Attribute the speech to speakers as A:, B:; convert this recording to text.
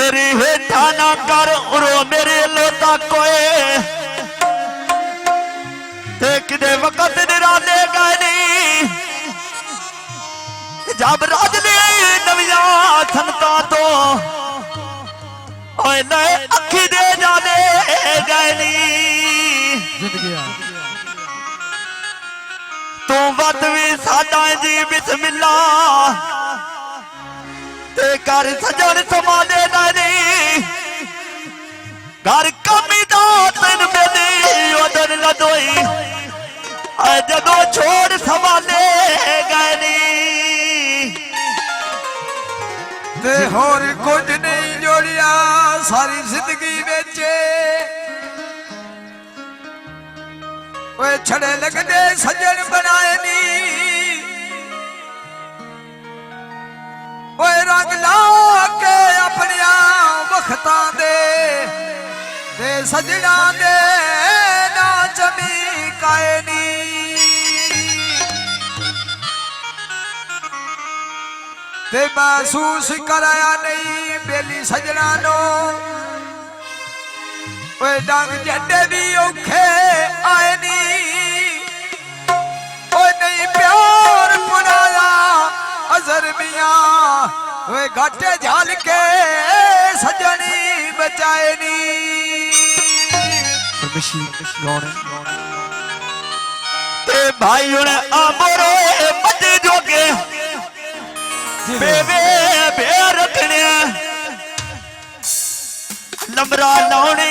A: मेरी हेठा ना कर उरो मेरे लोता कोए किदे वक्त निराले गए जब राज ले नविया थनता तो नए अखी दे जाने गए तू वत भी साडा जी बिस्मिल्ला ते कर सजन समाले नहीं घर कमी दा दिन मेरी उदन लदोई जदों छोड़ संभाले गए
B: ते होर कुछ नहीं जोड़िया सारी जिंदगी बेचे ओए छड़े लगदे सजन बनाए नी ओए रंग ला के अपनिया वखतां दे सजना दे ना जमी काए नी ते महसूस कराया नहीं बेली सजना नो ओए डंग जड्डे भी औखे आए नी ओए नहीं प्यार पुराया अजर मियां ओए घाटे झाल के सजनी बचाए नी
A: ते भाई हुण आमरो मजे जोगे बेवे बे रखने लमरा लाउने